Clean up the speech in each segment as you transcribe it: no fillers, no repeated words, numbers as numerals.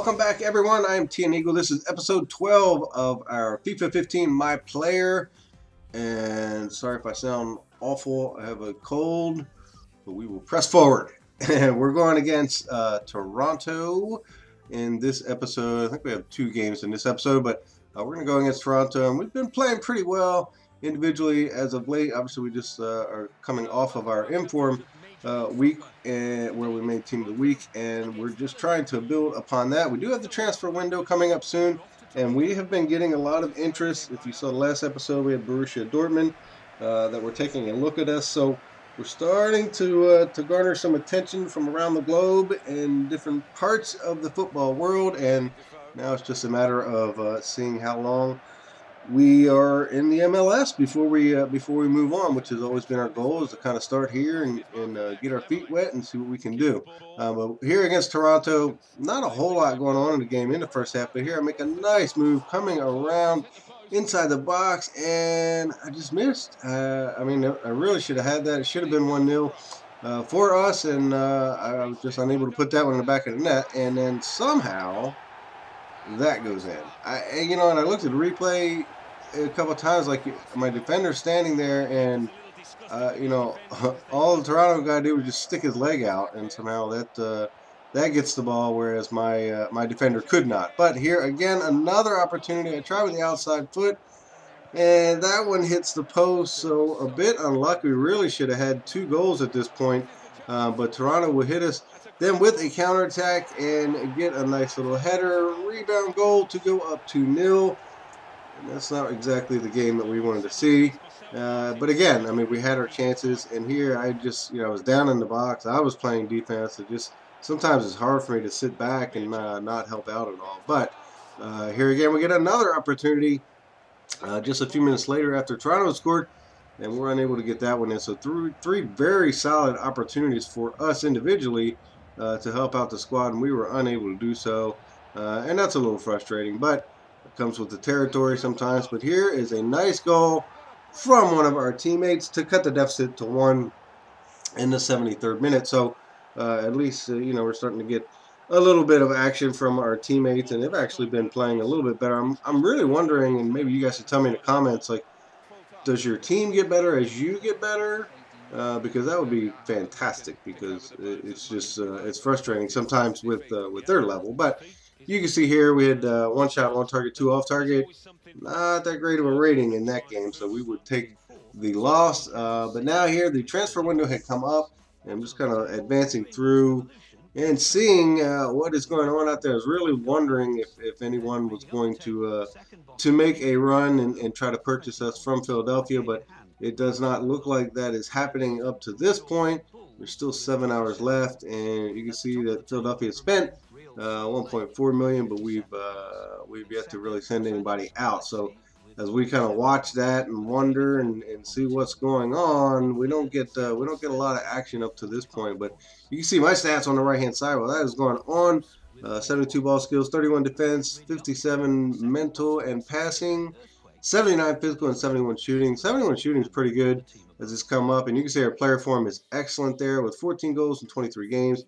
Welcome back, everyone. I am TN Eagle. This is episode 12 of our FIFA 15 My Player. And sorry if I sound awful. I have a cold, but we will press forward. And we're going against Toronto in this episode. I think we have two games in this episode, but we're going to go against Toronto. And we've been playing pretty well individually as of late. Obviously, we just are coming off of our inform week where we made team of the week, and we're just trying to build upon that. We do have the transfer window coming up soon, and we have been getting a lot of interest. If you saw the last episode, we had Borussia Dortmund that were taking a look at us, so we're starting to garner some attention from around the globe in different parts of the football world, and now it's just a matter of seeing how long we are in the MLS before we move on, which has always been our goal, is to kind of start here and get our feet wet and see what we can do. But here against Toronto, not a whole lot going on in the game in the first half, but here I make a nice move coming around inside the box, and I just missed. I really should have had that. It should have been 1-0 for us, and I was just unable to put that one in the back of the net, and then somehow that goes in. And I looked at the replay a couple of times, like my defender's standing there, and all the Toronto guy did was just stick his leg out, and somehow that gets the ball, whereas my defender could not. But here again, another opportunity. I tried with the outside foot, and that one hits the post. So a bit unlucky. We really should have had 2 goals at this point, but Toronto will hit us then with a counterattack and get a nice little header, rebound goal to go up 2-0. And that's not exactly the game that we wanted to see. But again, we had our chances, and here I just, I was down in the box. I was playing defense. It just, sometimes it's hard for me to sit back and not help out at all. But here again, we get another opportunity just a few minutes later after Toronto scored, and we're unable to get that one in. So three very solid opportunities for us individually to help out the squad, and we were unable to do so. And that's a little frustrating, but it comes with the territory sometimes. But here is a nice goal from one of our teammates to cut the deficit to 1 in the 73rd minute. So at least, we're starting to get a little bit of action from our teammates, and they've actually been playing a little bit better. I'm really wondering, and maybe you guys should tell me in the comments, like, does your team get better as you get better? Because that would be fantastic, because it's just it's frustrating sometimes with their level. But you can see here we had 1 shot, 1 target, 2 off target. Not that great of a rating in that game, so we would take the loss. But now here the transfer window had come up, and I'm just kind of advancing through and seeing what is going on out there. I was really wondering if anyone was going to make a run and try to purchase us from Philadelphia, but it does not look like that is happening up to this point. There's still 7 hours left, and you can see that Philadelphia spent 1.4 million, but we've yet to really send anybody out. So as we kind of watch that and wonder and see what's going on, we don't get a lot of action up to this point. But you can see my stats on the right hand side. Well, that is going on. 72 ball skills, 31 defense, 57 mental and passing, 79 physical, and 71 shooting. 71 shooting is pretty good as it's come up, and you can see our player form is excellent there with 14 goals in 23 games.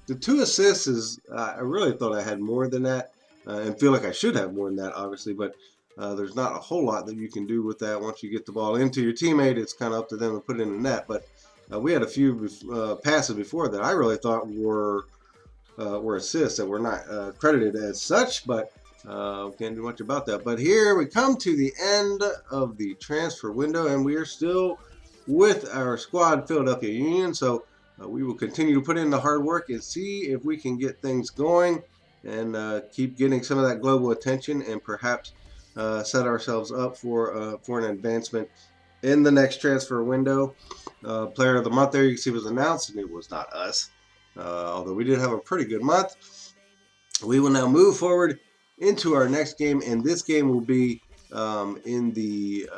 The 2 assists is, I really thought I had more than that, and feel like I should have more than that, obviously, but there's not a whole lot that you can do with that. Once you get the ball into your teammate, it's kind of up to them to put it in the net. But we had a few passes before that I really thought were assists that were not credited as such, but can't do much about that. But here we come to the end of the transfer window, and we are still with our squad, Philadelphia Union. So we will continue to put in the hard work and see if we can get things going and keep getting some of that global attention, and perhaps set ourselves up for an advancement in the next transfer window. Player of the month there, you can see, was announced, and it was not us, although we did have a pretty good month. We will now move forward into our next game, and this game will be in the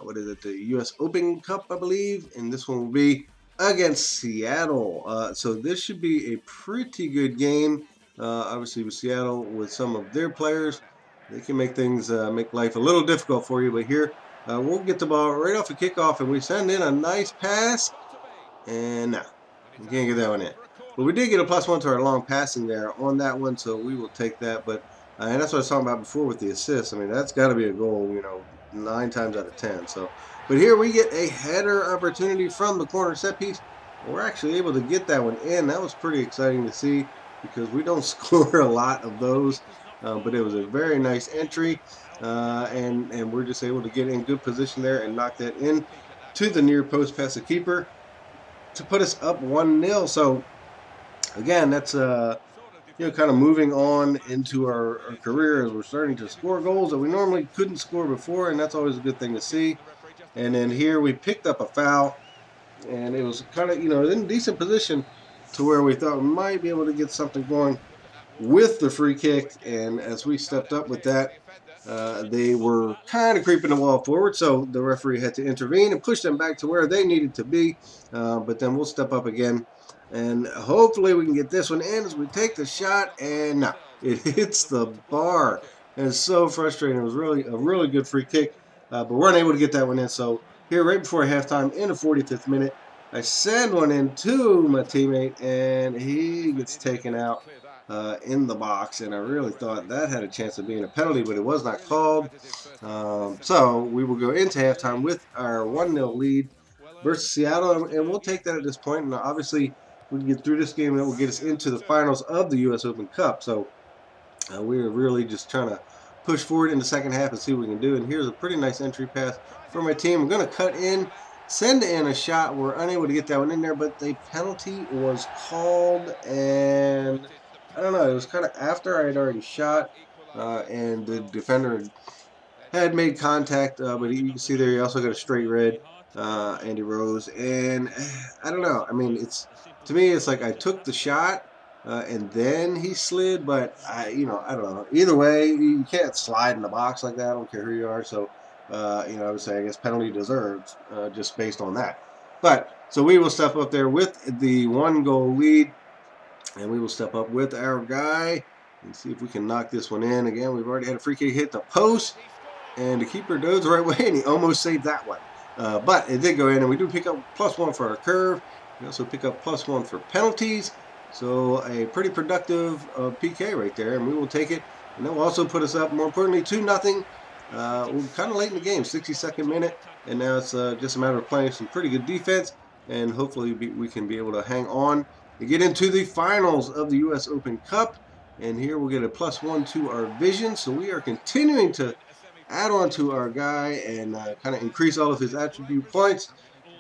the U.S. Open Cup, I believe, and this one will be against Seattle. So this should be a pretty good game. Obviously, with Seattle, with some of their players, they can make things, make life a little difficult for you. But here, we'll get the ball right off the kickoff, and we send in a nice pass, and no, you can't get that one in. But we did get a +1 to our long passing there on that one, so we will take that. But and that's what I was talking about before with the assist. I mean, that's got to be a goal, 9 times out of 10. So, but here we get a header opportunity from the corner set piece. We're actually able to get that one in. That was pretty exciting to see because we don't score a lot of those. But it was a very nice entry, and we're just able to get in good position there and knock that in to the near post past the keeper to put us up 1-0. So again, that's kind of moving on into our career as we're starting to score goals that we normally couldn't score before, and that's always a good thing to see. And then here we picked up a foul, and it was kind of in decent position to where we thought we might be able to get something going with the free kick. And as we stepped up with that, they were kind of creeping the ball forward, so the referee had to intervene and push them back to where they needed to be. But then we'll step up again, and hopefully we can get this one in as we take the shot, and no, it hits the bar. And it's so frustrating. It was really a really good free kick, but we weren't able to get that one in. So here, right before halftime, in the 45th minute, I send one in to my teammate, and he gets taken out in the box, and I really thought that had a chance of being a penalty, but it was not called. So we will go into halftime with our 1-0 lead versus Seattle, and we'll take that at this point. And obviously, we can get through this game, and that will get us into the finals of the U.S. Open Cup. So we're really just trying to push forward in the second half and see what we can do. And here's a pretty nice entry pass for my team. I'm going to cut in, send in a shot. We're unable to get that one in there, but the penalty was called, and I don't know, it was kind of after I had already shot, and the defender had made contact, but you can see there he also got a straight red, Andy Rose, and I don't know. I mean, to me, it's like I took the shot, and then he slid, but I don't know. Either way, you can't slide in the box like that. I don't care who you are. So, I would say I guess penalty deserved, just based on that. But so we will step up there with the 1-goal lead. And we will step up with our guy and see if we can knock this one in. Again, we've already had a free kick hit the post, and the keeper goes the right way, and he almost saved that one. But it did go in, and we do pick up +1 for our curve. We also pick up +1 for penalties. So a pretty productive PK right there, and we will take it. And that will also put us up, more importantly, 2-0. We're kind of late in the game, 62nd minute, and now it's just a matter of playing some pretty good defense, and hopefully we can be able to hang on to get into the finals of the U.S. Open Cup. And here we'll get a +1 to our vision. So we are continuing to add on to our guy and kind of increase all of his attribute points.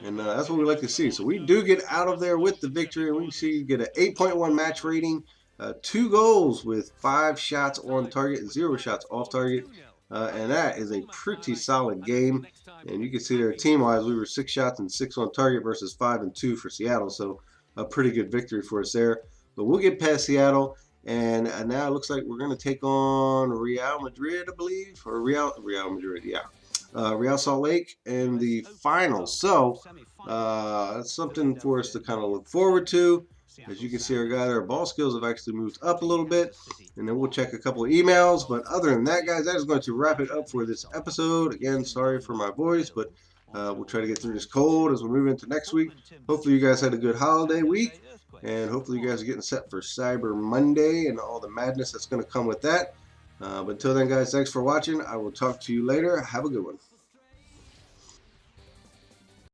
And that's what we like to see. So we do get out of there with the victory. And we see get an 8.1 match rating, 2 goals with 5 shots on target, 0 shots off target. And that is a pretty solid game. And you can see there team-wise, we were 6 shots and 6 on target versus 5 and 2 for Seattle. So a pretty good victory for us there. But we'll get past Seattle, and now it looks like we're going to take on Real Madrid, I believe, or Real Madrid, yeah. Real Salt Lake in the finals. So that's something for us to kind of look forward to. As you can see, our ball skills have actually moved up a little bit, and then we'll check a couple of emails. But other than that, guys, that is going to wrap it up for this episode. Again, sorry for my voice, but we'll try to get through this cold as we move into next week. Hopefully you guys had a good holiday week, and hopefully you guys are getting set for Cyber Monday and all the madness that's going to come with that. But until then, guys, thanks for watching. I will talk to you later. Have a good one.